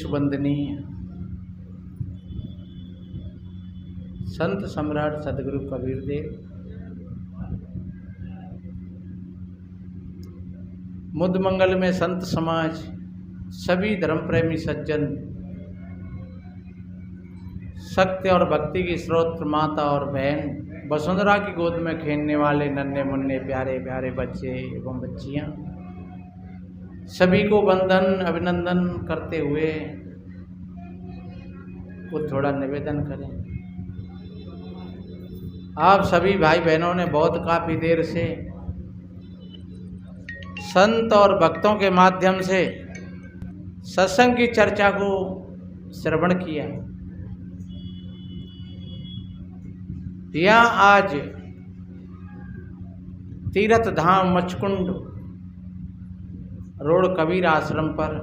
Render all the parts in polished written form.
विश्व वंदनीय संत सम्राट सदगुरु कबीर देव, मुद मंगल में संत समाज, सभी धर्म प्रेमी सज्जन, सत्य और भक्ति की स्रोत माता और बहन, वसुंधरा की गोद में खेलने वाले नन्हे मुन्ने प्यारे प्यारे बच्चे एवं बच्चियां, सभी को वंदन अभिनंदन करते हुए कुछ थोड़ा निवेदन करें। आप सभी भाई बहनों ने बहुत काफ़ी देर से संत और भक्तों के माध्यम से सत्संग की चर्चा को श्रवण किया। यहाँ आज तीर्थ धाम मचकुंड रोड कबीर आश्रम पर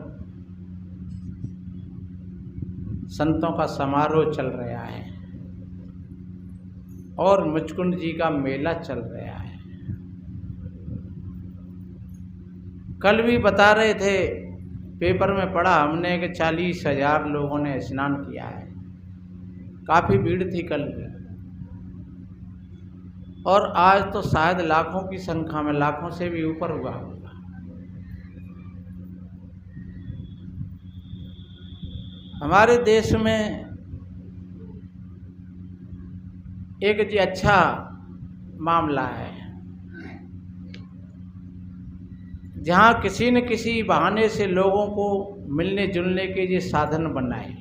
संतों का समारोह चल रहा है और मचकुंड जी का मेला चल रहा है। कल भी बता रहे थे, पेपर में पढ़ा हमने कि 40,000 लोगों ने स्नान किया है। काफ़ी भीड़ थी कल भी, और आज तो शायद लाखों की संख्या में, लाखों से भी ऊपर हुआ होगा। हमारे देश में एक जी अच्छा मामला है, जहाँ किसी न किसी बहाने से लोगों को मिलने जुलने के ये साधन बनाए,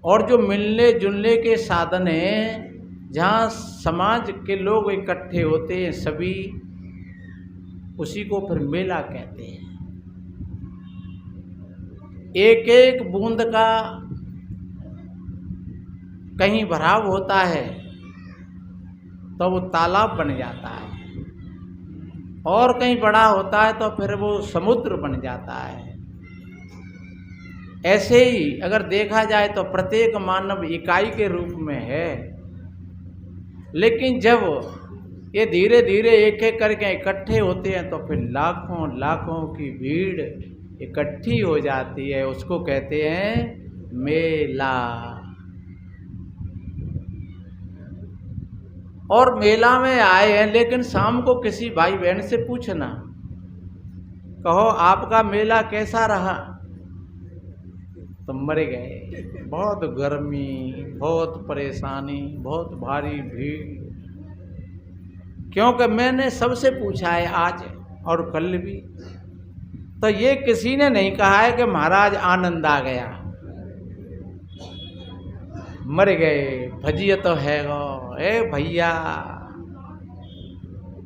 और जो मिलने जुलने के साधन हैं, जहाँ समाज के लोग इकट्ठे होते हैं सभी, उसी को फिर मेला कहते हैं। एक एक बूंद का कहीं भराव होता है तो वो तालाब बन जाता है, और कहीं बड़ा होता है तो फिर वो समुद्र बन जाता है। ऐसे ही अगर देखा जाए तो प्रत्येक मानव इकाई के रूप में है, लेकिन जब ये धीरे धीरे एक एक करके इकट्ठे होते हैं तो फिर लाखों लाखों की भीड़ इकट्ठी हो जाती है। उसको कहते हैं मेला। और मेला में आए हैं, लेकिन शाम को किसी भाई बहन से पूछना, कहो आपका मेला कैसा रहा, तो मर गए। बहुत गर्मी, बहुत परेशानी, बहुत भारी भीड़। क्योंकि मैंने सबसे पूछा है आज और कल भी, तो ये किसी ने नहीं कहा है कि महाराज आनंद आ गया, मर गए, भजिया तो है गो ए भैया।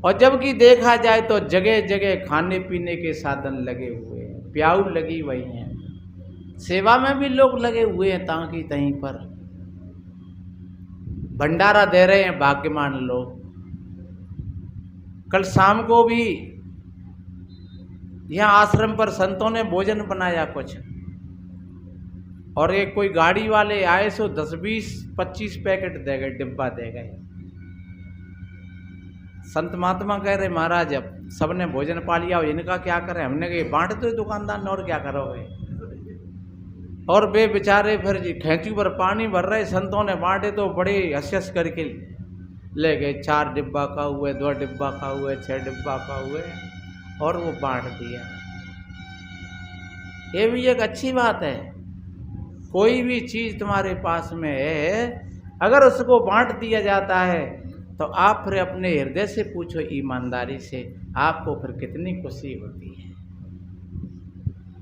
और जबकि देखा जाए तो जगह जगह खाने पीने के साधन लगे हुए हैं, प्याऊ लगी हुई हैं, सेवा में भी लोग लगे हुए हैं, ताकि तहीं पर भंडारा दे रहे हैं भाग्यमान लोग। कल शाम को भी यहाँ आश्रम पर संतों ने भोजन बनाया कुछ, और एक कोई गाड़ी वाले आए सो 10, 20, 25 पैकेट दे गए, डिब्बा दे गए। संत महात्मा कह रहे महाराज अब सबने भोजन पा लिया, इनका क्या करें। हमने कहा बांट दो दुकानदार ने, और क्या करोगे। और वे बेचारे फिर खैंचू पर पानी भर रहे, संतों ने बांटे तो बड़े हंस करके ले गए। 4 डिब्बा का हुए, 2 डिब्बा का हुए, 6 डिब्बा का हुए, और वो बांट दिया। ये भी एक अच्छी बात है। कोई भी चीज़ तुम्हारे पास में है, अगर उसको बांट दिया जाता है तो आप फिर अपने हृदय से पूछो ईमानदारी से, आपको फिर कितनी खुशी होती है।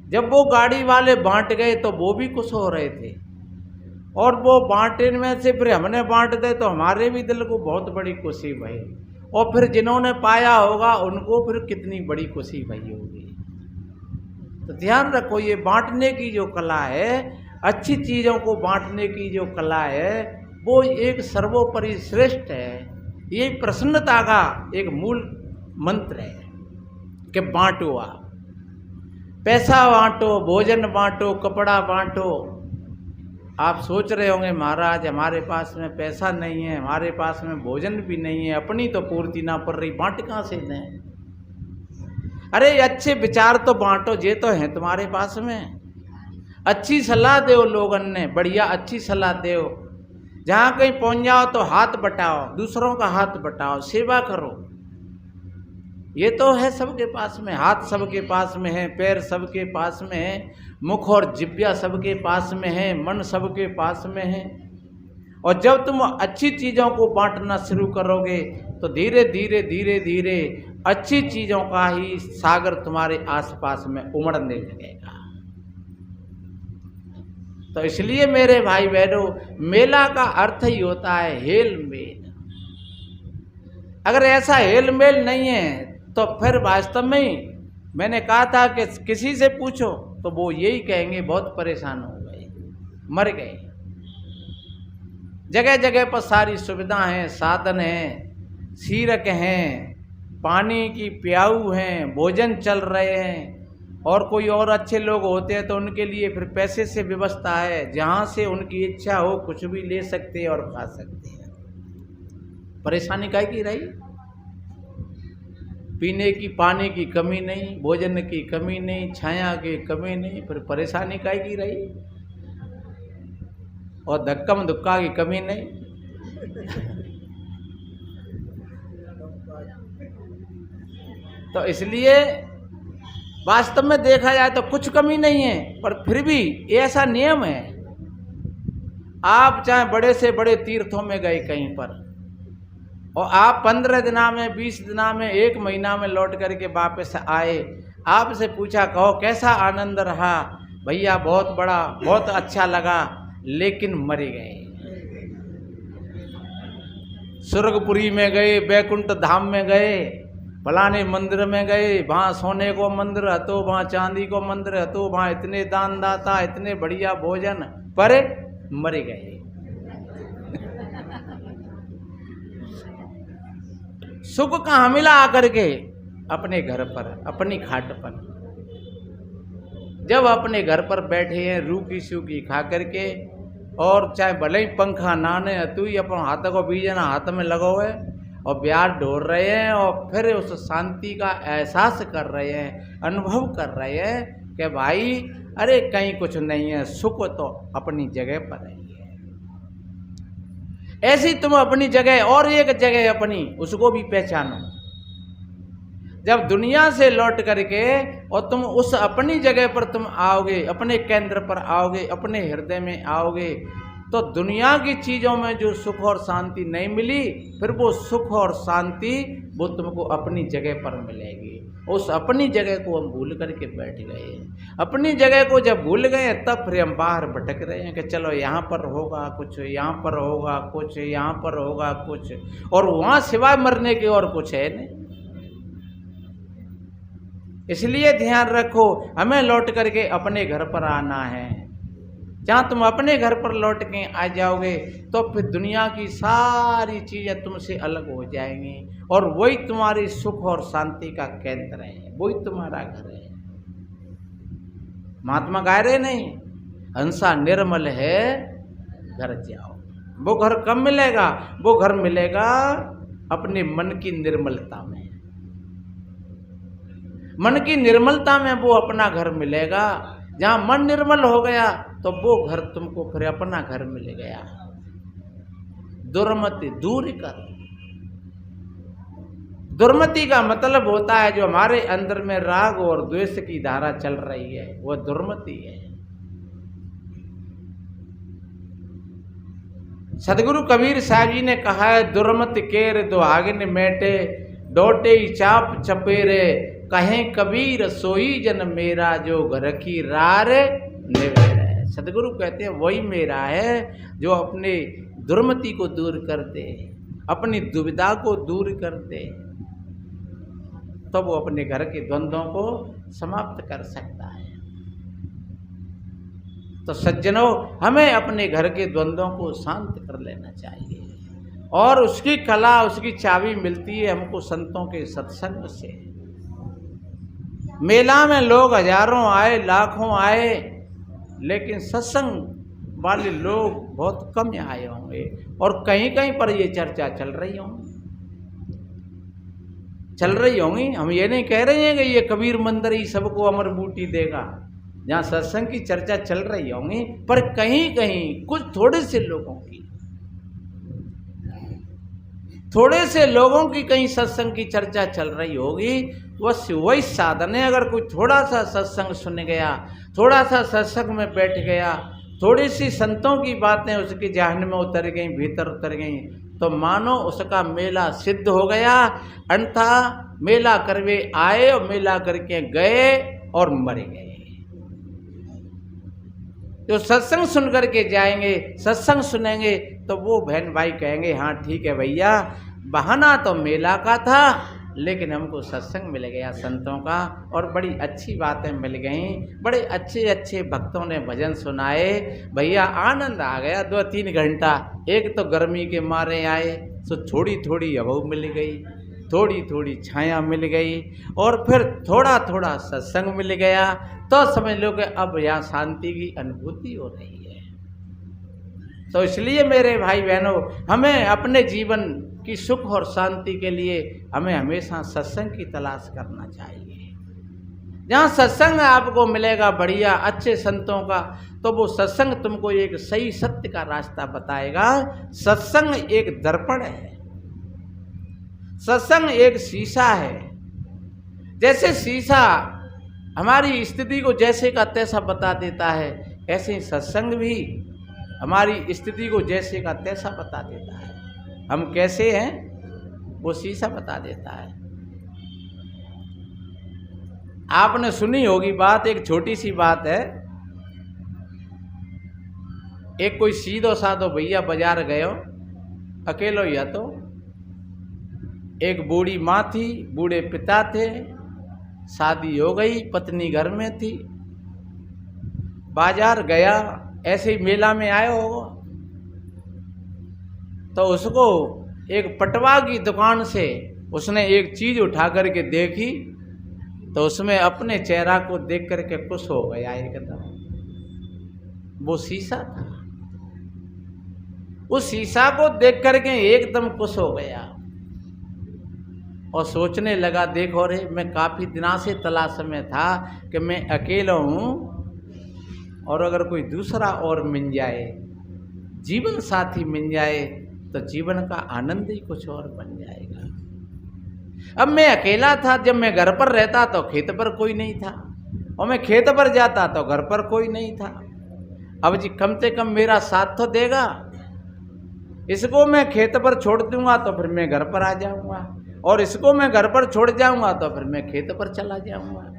जब वो गाड़ी वाले बांट गए तो वो भी खुश हो रहे थे, और वो बांटने में से फिर हमने बांट दे तो हमारे भी दिल को बहुत बड़ी खुशी भई, और फिर जिन्होंने पाया होगा उनको फिर कितनी बड़ी खुशी भई होगी। तो ध्यान रखो, ये बांटने की जो कला है, अच्छी चीज़ों को बांटने की जो कला है, वो एक सर्वोपरि श्रेष्ठ है। ये प्रसन्नता का एक मूल मंत्र है कि बांटो, आप पैसा बांटो, भोजन बांटो, कपड़ा बांटो। आप सोच रहे होंगे महाराज हमारे पास में पैसा नहीं है, हमारे पास में भोजन भी नहीं है, अपनी तो पूर्ति ना पड़ रही, बांट कहाँ से दें। अरे अच्छे विचार तो बांटो, ये तो हैं तुम्हारे पास में। अच्छी सलाह दो लोगन ने, बढ़िया अच्छी सलाह दो। जहाँ कहीं पहुँच जाओ तो हाथ बटाओ, दूसरों का हाथ बटाओ, सेवा करो। ये तो है सबके पास में, हाथ सबके पास में है, पैर सबके पास में है, मुख और जिह्वा सबके पास में है, मन सबके पास में है। और जब तुम अच्छी चीज़ों को बांटना शुरू करोगे तो धीरे धीरे धीरे धीरे अच्छी चीज़ों का ही सागर तुम्हारे आसपास में उमड़ने लगेगा। तो इसलिए मेरे भाई बहनों, मेला का अर्थ ही होता है हेल मेल। अगर ऐसा हेल मेल नहीं है तो फिर वास्तव में ही मैंने कहा था कि किसी से पूछो तो वो यही कहेंगे बहुत परेशान हो गए, मर गए। जगह जगह पर सारी सुविधा हैं, साधन हैं, सीरक हैं, पानी की प्याऊ हैं, भोजन चल रहे हैं। और कोई और अच्छे लोग होते हैं तो उनके लिए फिर पैसे से व्यवस्था है, जहाँ से उनकी इच्छा हो कुछ भी ले सकते हैं और खा सकते हैं। परेशानी काहे की रही? पीने की पानी की कमी नहीं, भोजन की कमी नहीं, छाया की कमी नहीं, फिर परेशानी काहे की रही? और धक्कम धुक्का की कमी नहीं। तो इसलिए वास्तव में देखा जाए तो कुछ कमी नहीं है, पर फिर भी ऐसा नियम है, आप चाहे बड़े से बड़े तीर्थों में गए कहीं पर और आप 15 दिना में, 20 दिना में, 1 महीना में लौट करके वापस आए, आपसे पूछा कहो कैसा आनंद रहा? भैया बहुत बड़ा, बहुत अच्छा लगा, लेकिन मर गए। स्वर्गपुरी में गए, बैकुंठ धाम में गए, फलाने मंदिर में गए, वहाँ सोने को मंदिर हतो, वहाँ चांदी को मंदिर हतो, वहाँ इतने दान दाता, इतने बढ़िया भोजन, पर मर गए। सुख कहाँ मिला आकर के? अपने घर पर, अपनी खाट पर। जब अपने घर पर बैठे हैं रूखी सूखी खा करके, और चाहे भले ही पंखा नाने तू ही अपन हाथ को बीजना हाथ में लगो है और ब्याज ढोर रहे हैं, और फिर उस शांति का एहसास कर रहे हैं, अनुभव कर रहे हैं कि भाई अरे कहीं कुछ नहीं है, सुख तो अपनी जगह पर है। ऐसी तुम अपनी जगह और एक जगह अपनी उसको भी पहचानो। जब दुनिया से लौट करके और तुम उस अपनी जगह पर तुम आओगे, अपने केंद्र पर आओगे, अपने हृदय में आओगे, तो दुनिया की चीज़ों में जो सुख और शांति नहीं मिली, फिर वो सुख और शांति वो तुमको अपनी जगह पर मिलेगी। उस अपनी जगह को हम भूल करके बैठ गए। अपनी जगह को जब भूल गए तब फिर हम बाहर भटक रहे हैं कि चलो यहाँ पर होगा कुछ, यहाँ पर होगा कुछ, यहाँ पर होगा कुछ, और वहाँ सिवाय मरने के और कुछ है नहीं। इसलिए ध्यान रखो, हमें लौट करके अपने घर पर आना है। जहाँ तुम अपने घर पर लौट के आ जाओगे तो फिर दुनिया की सारी चीज़ें तुमसे अलग हो जाएंगी, और वही तुम्हारी सुख और शांति का केंद्र है, वही तुम्हारा घर है। महात्मा कह रहे नहीं, हंसा निर्मल है घर जाओ। वो घर कब मिलेगा? वो घर मिलेगा अपने मन की निर्मलता में। मन की निर्मलता में वो अपना घर मिलेगा। जहाँ मन निर्मल हो गया तो वो घर तुमको फिर अपना घर मिल गया। दुर्मति दूर कर। दुर्मति का मतलब होता है जो हमारे अंदर में राग और द्वेष की धारा चल रही है, वो दुर्मति है। सदगुरु कबीर साहब जी ने कहा है, दुर्मति केर दुहागिन मेटे, डोटे चाप चपेरे, कहें कबीर सोई जन मेरा, जो घर की रार निवेरा है। सदगुरु कहते हैं वही मेरा है जो अपने दुर्मति को दूर कर दे, अपनी दुविधा को दूर कर दे, तो वो अपने घर के द्वंद्वों को समाप्त कर सकता है। तो सज्जनों, हमें अपने घर के द्वंद्वों को शांत कर लेना चाहिए, और उसकी कला, उसकी चाबी मिलती है हमको संतों के सत्संग से। मेला में लोग हजारों आए, लाखों आए, लेकिन सत्संग वाले लोग बहुत कम आए होंगे, और कहीं कहीं पर ये चर्चा चल रही होंगी। चल रही होंगी। हम ये नहीं कह रहे हैं कि ये कबीर मंदिर ही सबको अमर बूटी देगा, जहाँ सत्संग की चर्चा चल रही होंगी, पर कहीं कहीं कुछ थोड़े से लोगों की कहीं सत्संग की चर्चा चल रही होगी। बस वही साधन है। अगर कोई थोड़ा सा सत्संग सुन गया, थोड़ा सा सत्संग में बैठ गया, थोड़ी सी संतों की बातें उसके जहन में उतर गई, भीतर उतर गई, तो मानो उसका मेला सिद्ध हो गया। अन्यथा मेला करवे आए और मेला करके गए और मर गए। जो सत्संग सुन करके जाएंगे, सत्संग सुनेंगे, तो वो बहन भाई कहेंगे हाँ ठीक है भैया, बहाना तो मेला का था लेकिन हमको सत्संग मिल गया संतों का, और बड़ी अच्छी बातें मिल गईं, बड़े अच्छे अच्छे भक्तों ने भजन सुनाए, भैया आनंद आ गया। 2-3 घंटा एक तो गर्मी के मारे आए तो थोड़ी थोड़ी हवा मिल गई, थोड़ी थोड़ी छाया मिल गई, और फिर थोड़ा थोड़ा सत्संग मिल गया, तो समझ लो कि अब यहाँ शांति की अनुभूति हो रही है। तो इसलिए मेरे भाई बहनों, हमें अपने जीवन की सुख और शांति के लिए हमें हमेशा सत्संग की तलाश करना चाहिए। जहाँ सत्संग आपको मिलेगा बढ़िया अच्छे संतों का, तो वो सत्संग तुमको एक सही सत्य का रास्ता बताएगा। सत्संग एक दर्पण है, सत्संग एक शीशा है। जैसे शीशा हमारी स्थिति को जैसे का तैसा बता देता है, ऐसे ही सत्संग भी हमारी स्थिति को जैसे का तैसा बता देता है। हम कैसे हैं वो शीशा बता देता है। आपने सुनी होगी बात, एक छोटी सी बात है। एक कोई सीधो साधो भैया बाजार गयो, अकेलो ही तो एक बूढ़ी माँ थी, बूढ़े पिता थे, शादी हो गई, पत्नी घर में थी। बाजार गया, ऐसे ही मेला में आया होगा, तो उसको एक पटवा की दुकान से उसने एक चीज़ उठा करके देखी, तो उसमें अपने चेहरा को देख करके खुश हो गया एकदम। वो शीशा था, उस शीशा को देख करके एकदम खुश हो गया और सोचने लगा, देखो रे, मैं काफ़ी दिनों से तलाश में था कि मैं अकेला हूँ, और अगर कोई दूसरा और मिल जाए, जीवन साथी मिल जाए, तो जीवन का आनंद ही कुछ और बन जाएगा। अब मैं अकेला था, जब मैं घर पर रहता तो खेत पर कोई नहीं था, और मैं खेत पर जाता तो घर पर कोई नहीं था। अब जी कम से कम मेरा साथ तो देगा। इसको मैं खेत पर छोड़ दूंगा तो फिर मैं घर पर आ जाऊंगा, और इसको मैं घर पर छोड़ जाऊंगा तो फिर मैं खेत पर चला जाऊंगा।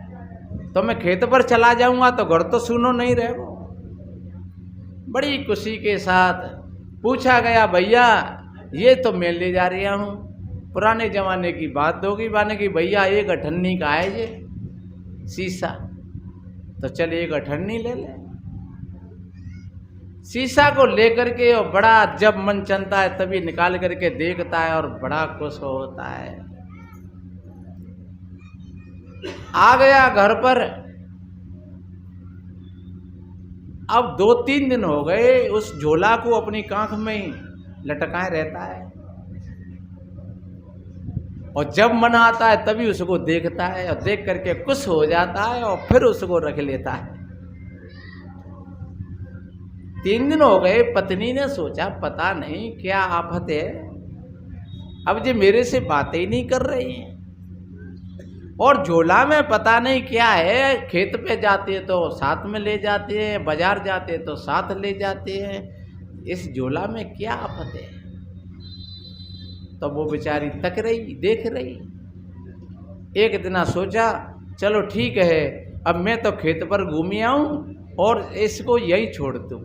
तो मैं खेत पर चला जाऊंगा तो घर तो सुनो नहीं रहेगा। बड़ी खुशी के साथ पूछा गया, भैया ये तो मैं ले जा रहा हूँ, पुराने ज़माने की बात होगी, माने कि भैया एक अठन्नी का है ये शीशा, तो चल एक अठन्नी ले ले। शीशा को लेकर के और बड़ा जब मन चलता है तभी निकाल करके देखता है और बड़ा खुश होता है। आ गया घर पर। अब 2-3 दिन हो गए उस झोला को अपनी कांख में ही लटकाए रहता है, और जब मन आता है तभी उसको देखता है और देख करके खुश हो जाता है और फिर उसको रख लेता है। 3 दिन हो गए, पत्नी ने सोचा पता नहीं क्या आफत है, अब ये मेरे से बातें ही नहीं कर रही है, और झोला में पता नहीं क्या है। खेत पे जाते तो साथ में ले जाते हैं, बाजार जाते तो साथ ले जाते हैं, इस झोला में क्या आफत है। तो वो बेचारी तक रही, देख रही। एक दिन सोचा चलो ठीक है, अब मैं तो खेत पर घूमी आऊं और इसको यही छोड़ दूं।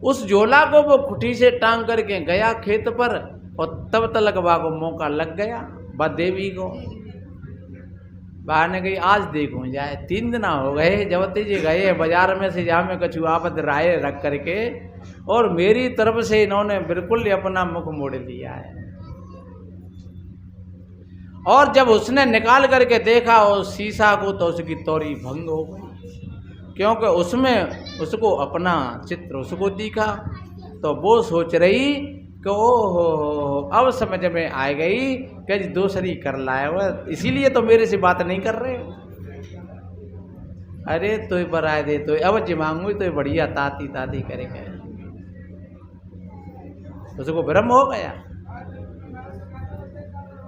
उस झोला को वो खुटी से टांग करके गया खेत पर, और तब तलक बा को मौका लग गया। बा देवी को बाहर ने गई आज देखूं जाए। 3 दिन हो गए जबते जी गए बाजार में से, जहाँ में कछु आपत राय रख करके, और मेरी तरफ से इन्होंने बिल्कुल अपना मुख मोड़ लिया है। और जब उसने निकाल करके देखा उस शीशा को, तो उसकी तौरी भंग हो गई, क्योंकि उसमें उसको अपना चित्र उसको दिखा। तो वो सोच रही कि ओ हो अब समझ में आ गई कि दूसरी कर लाया हुआ, इसीलिए तो मेरे से बात नहीं कर रहे हो। अरे तो बराए दे तो अब जिमांगू तो बढ़िया ताती ताती करेगा, उसको भ्रम हो गया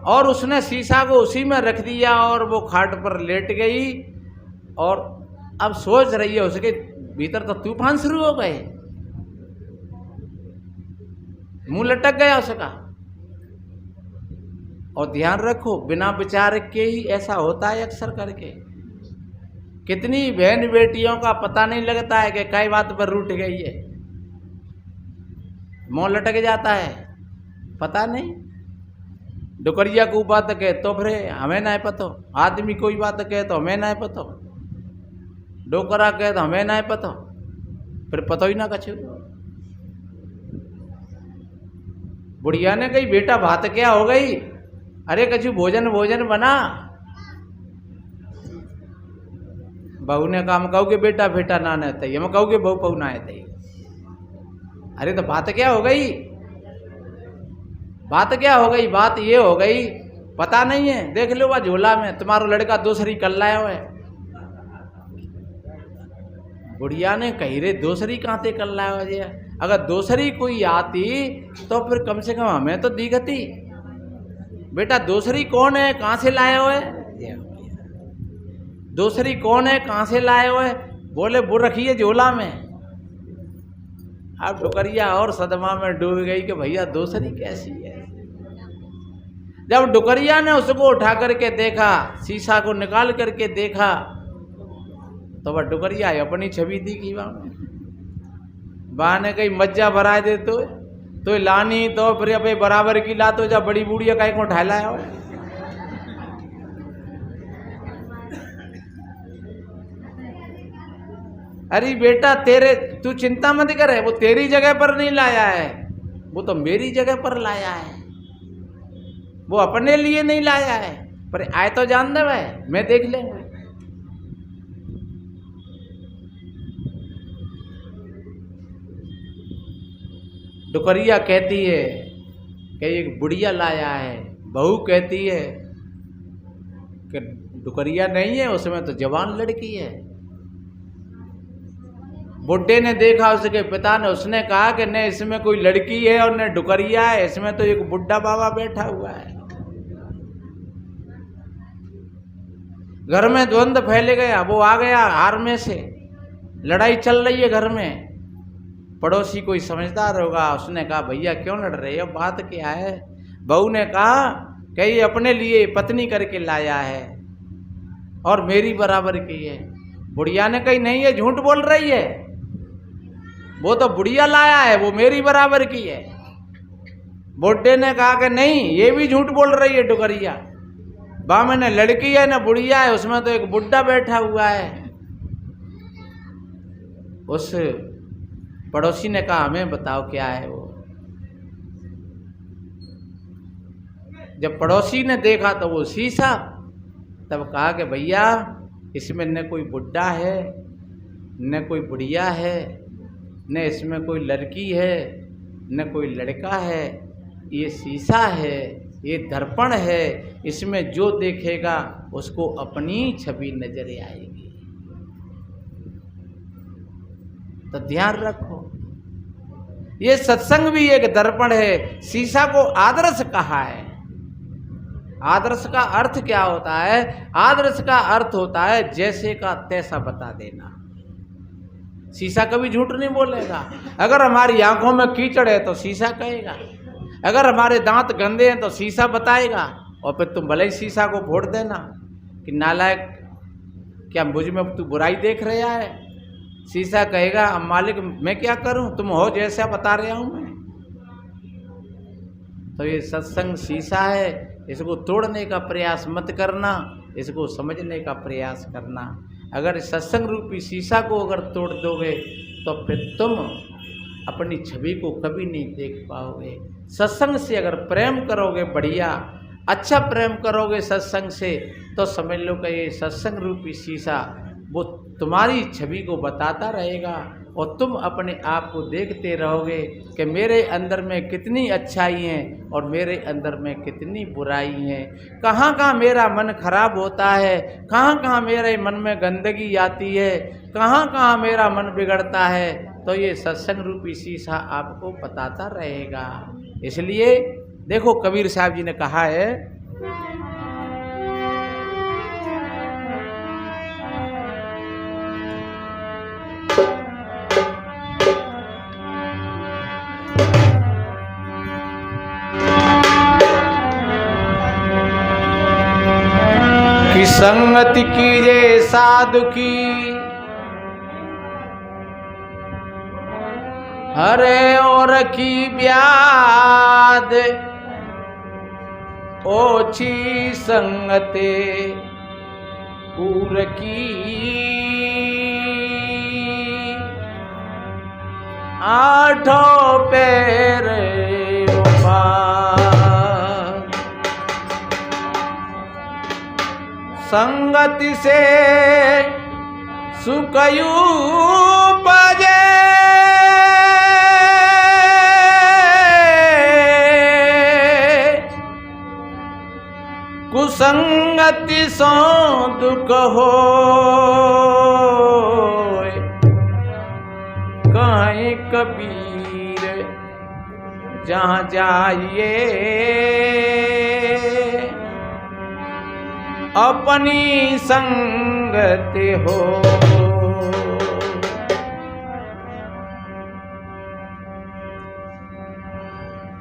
और उसने शीशा को उसी में रख दिया और वो खाट पर लेट गई और अब सोच रही है, उसके भीतर तो तूफान शुरू हो गए, मुंह लटक गया उसका। और ध्यान रखो बिना विचार के ही ऐसा होता है अक्सर करके। कितनी बहन बेटियों का पता नहीं लगता है कि कई बात पर रूठ गई है, मुंह लटक जाता है, पता नहीं। डुकरिया को बात कहे तो फिर हमें ना पतो, आदमी कोई बात कहे तो हमें ना पतो, डोकरा कहे तो हमें ना पतो, फिर पतो ही ना कछु। बुढ़िया ने कही बेटा बात क्या हो गई, अरे कछु भोजन भोजन बना। बहू ने काम कहोगे बेटा बेटा ना नहते, हम कहोगे बहू पहू ना आते। अरे तो बात क्या हो गई, बात क्या हो गई, बात ये हो गई पता नहीं है, देख लो वह झोला में तुम्हारा लड़का दूसरी कर लाया हुआ है। बुढ़िया ने कही रे दूसरी कहाँ से कर लाया हुआ है, अगर दूसरी कोई आती तो फिर कम से कम हमें तो दिखती। बेटा दूसरी कौन है, कहाँ से लाए हुए, दूसरी कौन है, कहाँ से लाए हुए। बोले वो रखी है झोला में। अब डुकरिया और सदमा में डूब गई कि भैया दूसरी कैसी है। जब डुकरिया ने उसको उठा करके देखा, शीशा को निकाल करके देखा, तो वह डुकरिया अपनी छवि दिखी वहां ने कही मज्जा भरा दे तो लानी तो फिर अब बराबर की ला तो जब बड़ी बूढ़िया कहीं को ढाला है। अरे बेटा तेरे तू चिंता मत करे, वो तेरी जगह पर नहीं लाया है, वो तो मेरी जगह पर लाया है। वो अपने लिए नहीं लाया है, पर आए तो जान दे भाई, मैं देख लेंगे। डुकरिया कहती है कि एक बुढ़िया लाया है, बहू कहती है कि डुकरिया नहीं है, उसमें तो जवान लड़की है। बुड्ढे ने देखा उसके पिता ने, उसने कहा कि न इसमें कोई लड़की है और न डुकरिया है, इसमें तो एक बुड्ढा बाबा बैठा हुआ है। घर में द्वंद्व फैल गया, वो आ गया हार में से, लड़ाई चल रही है घर में। पड़ोसी कोई समझदार होगा, उसने कहा भैया क्यों लड़ रहे हो, बात क्या है। बहू ने कहा कि ये अपने लिए पत्नी करके लाया है और मेरी बराबर की है। बुढ़िया ने कही नहीं, ये झूठ बोल रही है, वो तो बुढ़िया लाया है, वो मेरी बराबर की है। बुड्ढे ने कहा कि नहीं, ये भी झूठ बोल रही है डुकरिया, बा में न लड़की है न बुढ़िया है, उसमें तो एक बुड्ढा बैठा हुआ है। उस पड़ोसी ने कहा हमें बताओ क्या है वो। जब पड़ोसी ने देखा तो वो शीशा, तब कहा कि भैया इसमें न कोई बुड्ढा है न कोई बुढ़िया है, न इसमें कोई लड़की है न कोई लड़का है, ये शीशा है, ये दर्पण है, इसमें जो देखेगा उसको अपनी छवि नजर आएगी। तो ध्यान रखो, ये सत्संग भी एक दर्पण है। शीशा को आदर्श कहा है। आदर्श का अर्थ क्या होता है, आदर्श का अर्थ होता है जैसे का तैसा बता देना। शीशा कभी झूठ नहीं बोलेगा। अगर हमारी आंखों में कीचड़ है तो शीशा कहेगा, अगर हमारे दांत गंदे हैं तो शीशा बताएगा। और फिर तुम भले ही शीशा को फोड़ देना कि नालायक, क्या मुझ में तू बुराई देख रहा है। शीशा कहेगा अब मालिक मैं क्या करूं, तुम हो जैसा बता रहा हूं मैं। तो ये सत्संग शीशा है, इसको तोड़ने का प्रयास मत करना, इसको समझने का प्रयास करना। अगर सत्संग रूपी शीशा को अगर तोड़ दोगे तो फिर तुम अपनी छवि को कभी नहीं देख पाओगे। सत्संग से अगर प्रेम करोगे, बढ़िया अच्छा प्रेम करोगे सत्संग से, तो समझ लो कि ये सत्संग रूपी शीशा वो तुम्हारी छवि को बताता रहेगा और तुम अपने आप को देखते रहोगे कि मेरे अंदर में कितनी अच्छाई हैं और मेरे अंदर में कितनी बुराई हैं, कहाँ कहाँ मेरा मन खराब होता है, कहाँ कहाँ मेरे मन में गंदगी आती है, कहाँ कहाँ मेरा मन बिगड़ता है। तो ये सत्संग रूपी शीशा आपको बताता रहेगा। इसलिए देखो कबीर साहब जी ने कहा है कि संगति कीजे साधु की, हरे और की ब्याद, ओछी संगते पूर की, आठों पैर संगति से सुखयू बजे, कुसंगति सो दुख हो, कहीं कबीर जहाँ जाइए अपनी संगति हो।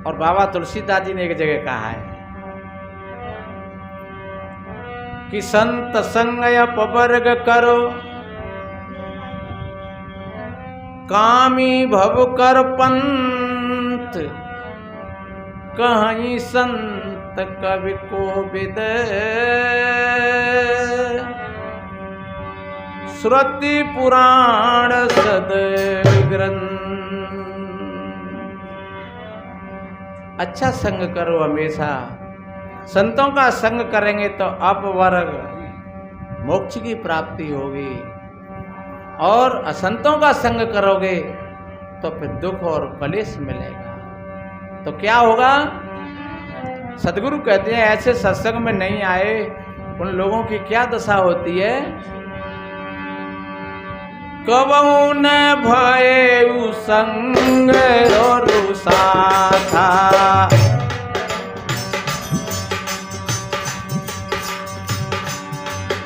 और बाबा तुलसीदास जी ने एक जगह कहा है कि संत संग अपवर्ग करो, कामी भव कर पंथ, कहीं संत कवि को विद, श्रुति पुराण सद ग्रंथ। अच्छा संग करो हमेशा, संतों का संग करेंगे तो अपवर्ग मोक्ष की प्राप्ति होगी, और असंतों का संग करोगे तो फिर दुख और कलेश मिलेगा। तो क्या होगा? सदगुरु कहते हैं ऐसे सत्संग में नहीं आए उन लोगों की क्या दशा होती है? कबहू न भये संग और साथा,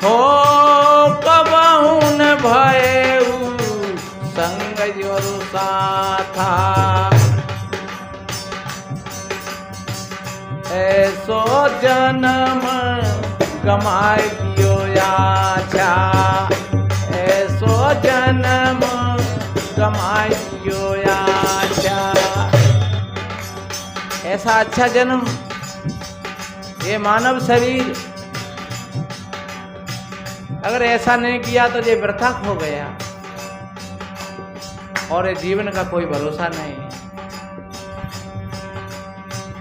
हो कबहू न भये संग और साथा, ऐसो जन्म गमाइयो आछा, ऐसो जन्म गमाइयो आछा। ऐसा अच्छा जन्म, ये मानव शरीर अगर ऐसा नहीं किया तो ये वृथा हो गया और ये जीवन का कोई भरोसा नहीं है।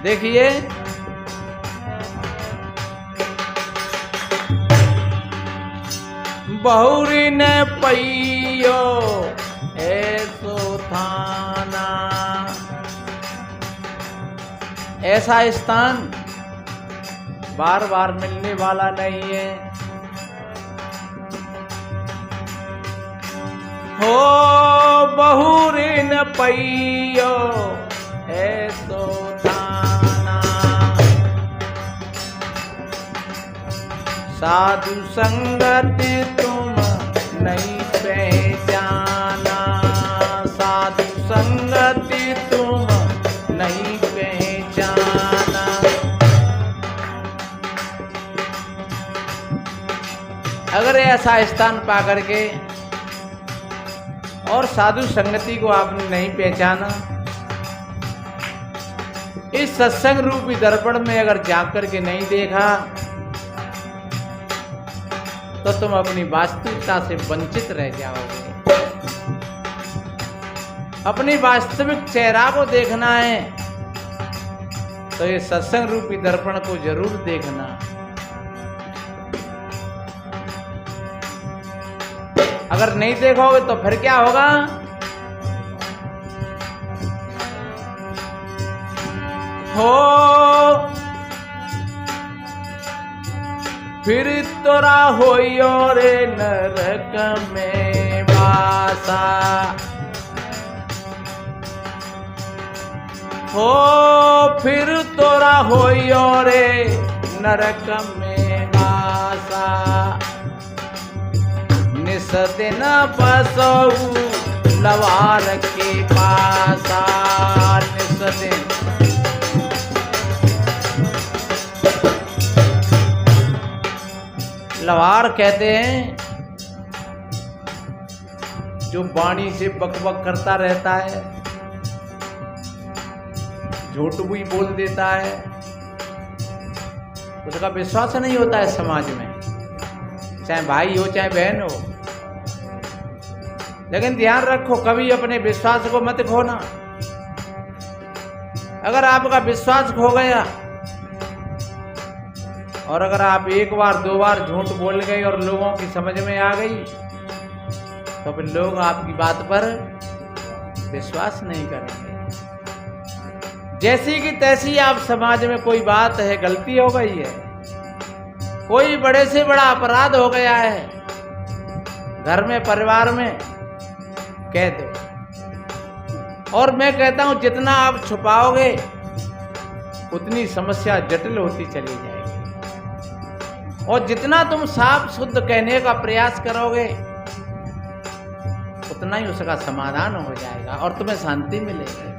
देखिए बहुरी ने पैयो ऐसो थाना, ऐसा स्थान बार बार मिलने वाला नहीं है। हो बहुरी न पैयो ऐसो थाना, साधु संगति तुम नहीं पहचाना, साधु संगति तुम नहीं पहचाना। अगर ऐसा स्थान पा करके और साधु संगति को आपने नहीं पहचाना, इस सत्संग रूपी दर्पण में अगर जाकर के नहीं देखा, तो तुम अपनी वास्तविकता से वंचित रह जाओगे। अपनी वास्तविक चेहरा को देखना है तो ये सत्संग रूपी दर्पण को जरूर देखना। अगर नहीं देखोगे तो फिर क्या होगा? हो फिर तोरा होइयो रे नरक में वासा। हो फिर तोरा होइयो रे नरक में वासा। निस दिन बसऊ लवार के पासा। निस दिन लवार कहते हैं जो वाणी से बकबक करता रहता है, झूठ भी बोल देता है, उसका विश्वास नहीं होता है समाज में, चाहे भाई हो चाहे बहन हो। लेकिन ध्यान रखो, कभी अपने विश्वास को मत खोना। अगर आपका विश्वास खो गया और अगर आप एक बार दो बार झूठ बोल गए और लोगों की समझ में आ गई तो फिर लोग आपकी बात पर विश्वास नहीं करेंगे। जैसी कि तैसी आप समाज में कोई बात है, गलती हो गई है, कोई बड़े से बड़ा अपराध हो गया है, घर में परिवार में, कह दो। और मैं कहता हूं जितना आप छुपाओगे उतनी समस्या जटिल होती चली जाएगी, और जितना तुम साफ शुद्ध कहने का प्रयास करोगे उतना ही उसका समाधान हो जाएगा और तुम्हें शांति मिलेगी।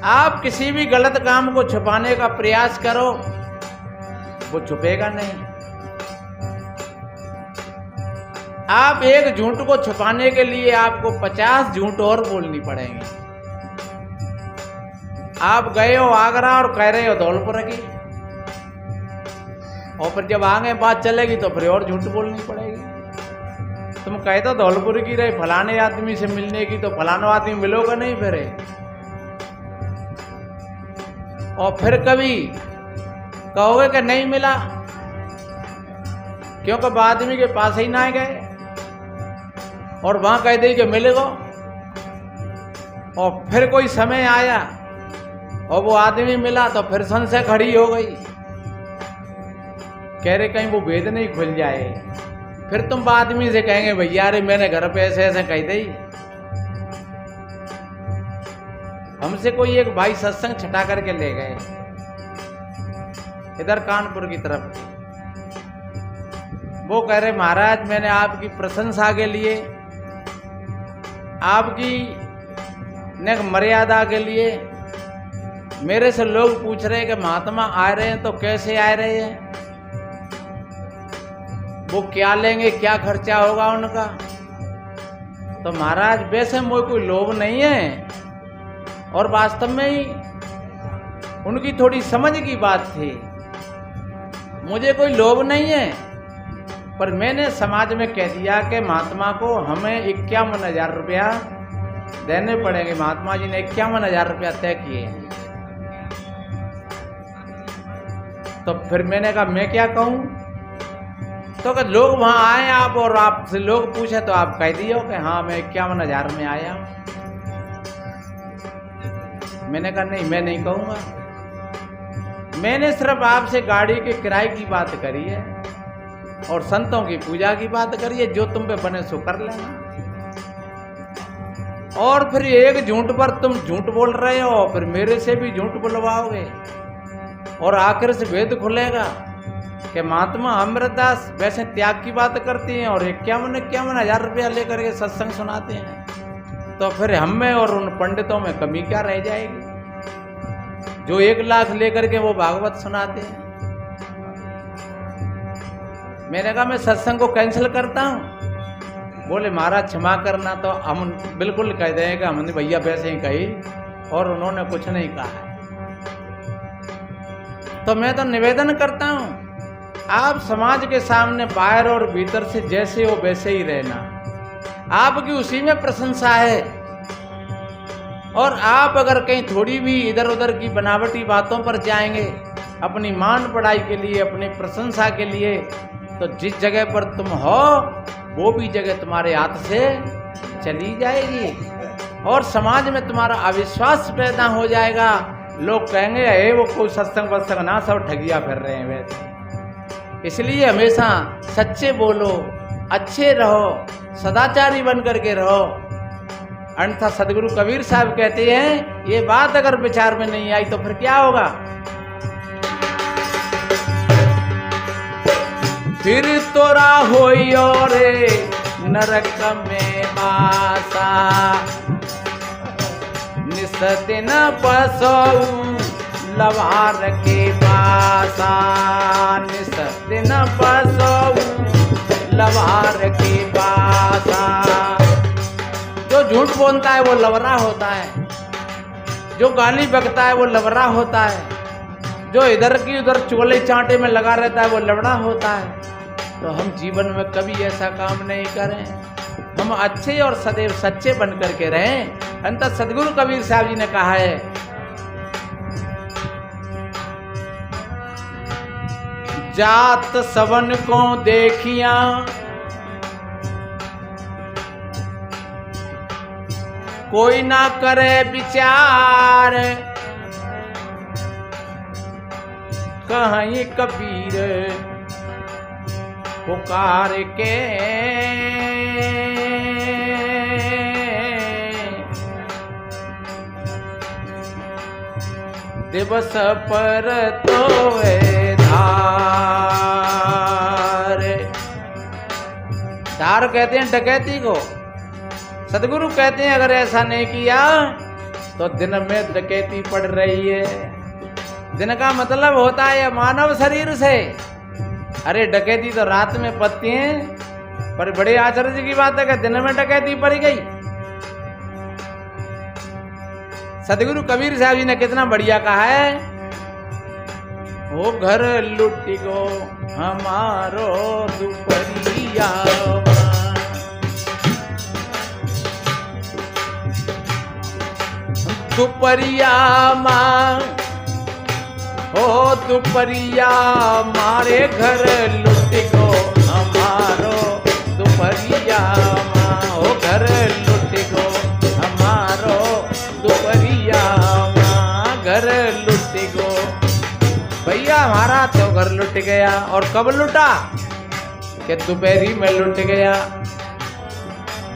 आप किसी भी गलत काम को छुपाने का प्रयास करो, वो छुपेगा नहीं। आप एक झूठ को छुपाने के लिए आपको 50 झूठ और बोलनी पड़ेंगे। आप गए हो आगरा और कह रहे हो धौलपुर की, और फिर जब आगे बात चलेगी तो फिर और झूठ बोलनी पड़ेगी। तुम कहे तो धौलपुर की रहे, फलाने आदमी से मिलने की, तो फलाना आदमी मिलोगा नहीं फिर। और फिर कभी कहोगे कि नहीं मिला, क्योंकि आदमी के पास ही ना गए और वहां कह दे कि मिलेगा, और फिर कोई समय आया और वो आदमी मिला तो फिर संशय खड़ी हो गई, कह रहे कहीं वो भेद नहीं खुल जाए। फिर तुम आदमी से कहेंगे भैया अरे मैंने घर पे ऐसे ऐसे कह दी। हमसे कोई एक भाई सत्संग छटा करके ले गए इधर कानपुर की तरफ। वो कह रहे महाराज मैंने आपकी प्रशंसा के लिए, आपकी नेक मर्यादा के लिए, मेरे से लोग पूछ रहे हैं कि महात्मा आ रहे हैं तो कैसे आ रहे हैं, वो क्या लेंगे, क्या खर्चा होगा उनका। तो महाराज वैसे मुझे कोई लोभ नहीं है, और वास्तव में ही उनकी थोड़ी समझ की बात थी, मुझे कोई लोभ नहीं है, पर मैंने समाज में कह दिया कि महात्मा को हमें 51,000 रुपया देने पड़ेंगे। महात्मा जी ने 51,000 रुपया तय किए। तो फिर मैंने कहा मैं क्या कहूँ, तो कि लोग वहां आए आप और आपसे लोग पूछे तो आप कह दियो कि हाँ मैं 51,000 में आया। मैंने कहा नहीं मैं नहीं कहूँगा, मैंने सिर्फ आपसे गाड़ी के किराए की बात करी है और संतों की पूजा की बात करी है, जो तुम पे बने सो कर लेना। और फिर एक झूठ पर तुम झूठ बोल रहे हो, फिर मेरे से भी झूठ बुलवाओगे और आखिर से भेद खुलेगा कि महात्मा अमृतदास वैसे त्याग की बात करती हैं और 51,000 रुपया लेकर के सत्संग सुनाते हैं, तो फिर हम में और उन पंडितों में कमी क्या रह जाएगी जो 1 लाख लेकर के वो भागवत सुनाते हैं। मैंने कहा मैं सत्संग को कैंसिल करता हूँ। बोले महाराज क्षमा करना, तो हम बिल्कुल कह दें कि हमने भैया वैसे ही कही और उन्होंने कुछ नहीं कहा है। तो मैं तो निवेदन करता हूँ आप समाज के सामने बाहर और भीतर से जैसे हो वैसे ही रहना, आपकी उसी में प्रशंसा है। और आप अगर कहीं थोड़ी भी इधर उधर की बनावटी बातों पर जाएंगे अपनी मान पढ़ाई के लिए, अपनी प्रशंसा के लिए, तो जिस जगह पर तुम हो वो भी जगह तुम्हारे हाथ से चली जाएगी और समाज में तुम्हारा अविश्वास पैदा हो जाएगा। लोग कहेंगे हे वो कोई सत्संग वत्संग ना, सब ठगिया फिर रहे हैं वैसे। इसलिए हमेशा सच्चे बोलो, अच्छे रहो, सदाचारी बन करके रहो। अन्यथा सदगुरु कबीर साहब कहते हैं ये बात अगर विचार में नहीं आई तो फिर क्या होगा। फिर तोरा होइयो रे नरक में बासा, निस दिन बसऊ लवार के पासा, निस दिन बसऊ लवार के पासा। जो झूठ बोलता है वो लवरा होता है, जो गाली बकता है वो लवरा होता है, जो इधर की उधर चोले चांटे में लगा रहता है वो लवड़ा होता है। तो हम जीवन में कभी ऐसा काम नहीं करें, हम अच्छे और सदैव सच्चे बन करके रहें। अंत सदगुरु कबीर साहब जी ने कहा है जात सबन को देखिया कोई ना करे विचार, कहीं कबीर पुकार के दिवस पर तो धार कहते हैं डकैती को। सदगुरु कहते हैं अगर ऐसा नहीं किया तो दिन में डकैती पड़ रही है। दिन का मतलब होता है मानव शरीर से। अरे डकैती तो रात में पड़ती है, पर बड़े आश्चर्य की बात है कि दिन में डकैती पड़ गई। सदगुरु कबीर साहब जी ने कितना बढ़िया कहा है, वो घर लुट गो हमारो दुपहरिया, दुपहरिया माँ हो दुपहरिया मारे घर लुट गो हमारो दुपहरिया माँ, हो घर लुट गो हमारो दुपहरिया माँ, घर लुट गो। भैया हमारा तो घर लुट गया। और कब लुटा कि दोपहरी में लुट गया।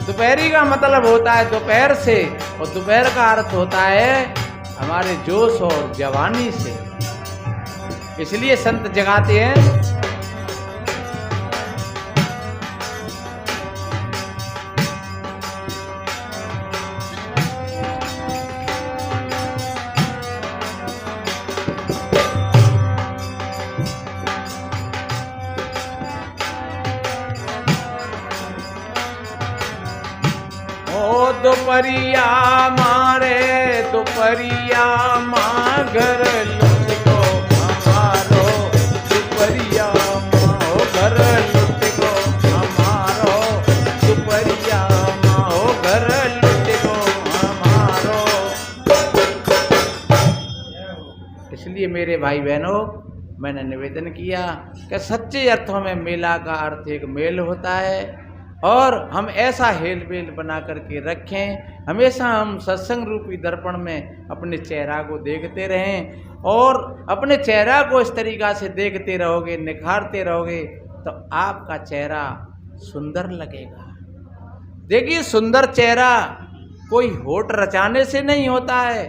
दोपहरी का मतलब होता है दोपहर से, और दोपहर का अर्थ होता है हमारे जोश और जवानी से। इसलिए संत जगाते हैं दोपहरिया मारे दोपहरिया माँ घर लुट गो हमारो दोपहरिया माँ, हो घर लुट गो हमारो दोपहरिया माँ, हो घर लुट गो हमारो। इसलिए मेरे भाई बहनों मैंने निवेदन किया कि सच्चे अर्थों में मेला का अर्थ एक मेल होता है, और हम ऐसा हेल बेल बना करके रखें। हमेशा हम सत्संग रूपी दर्पण में अपने चेहरा को देखते रहें, और अपने चेहरा को इस तरीक़ा से देखते रहोगे, निखारते रहोगे तो आपका चेहरा सुंदर लगेगा। देखिए सुंदर चेहरा कोई होठ रचाने से नहीं होता है,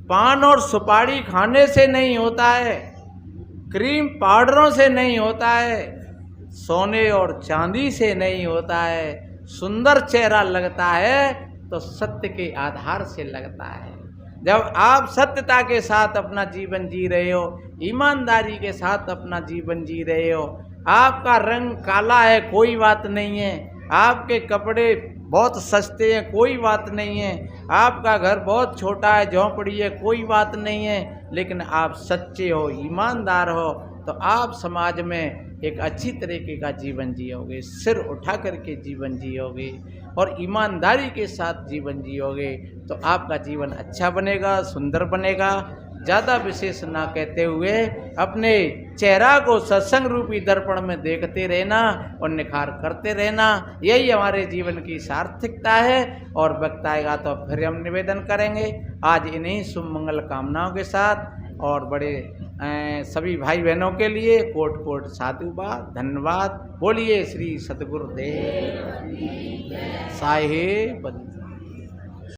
पान और सुपारी खाने से नहीं होता है, क्रीम पाउडरों से नहीं होता है, सोने और चांदी से नहीं होता है। सुंदर चेहरा लगता है तो सत्य के आधार से लगता है। जब आप सत्यता के साथ अपना जीवन जी रहे हो, ईमानदारी के साथ अपना जीवन जी रहे हो, आपका रंग काला है कोई बात नहीं है, आपके कपड़े बहुत सस्ते हैं कोई बात नहीं है, आपका घर बहुत छोटा है झोंपड़ी है कोई बात नहीं है, लेकिन आप सच्चे हो, ईमानदार हो, तो आप समाज में एक अच्छी तरीके का जीवन जियोगे, सिर उठा करके जीवन जियोगे और ईमानदारी के साथ जीवन जियोगे, तो आपका जीवन अच्छा बनेगा, सुंदर बनेगा। ज़्यादा विशेष ना कहते हुए अपने चेहरा को सत्संग रूपी दर्पण में देखते रहना और निखार करते रहना, यही हमारे जीवन की सार्थकता है। और वक्त आएगा तो फिर हम निवेदन करेंगे। आज इन्हीं शुभ मंगल कामनाओं के साथ और बड़े सभी भाई बहनों के लिए कोट कोट साधुवाद, धन्यवाद। बोलिए श्री सतगुरुदेव साहिब।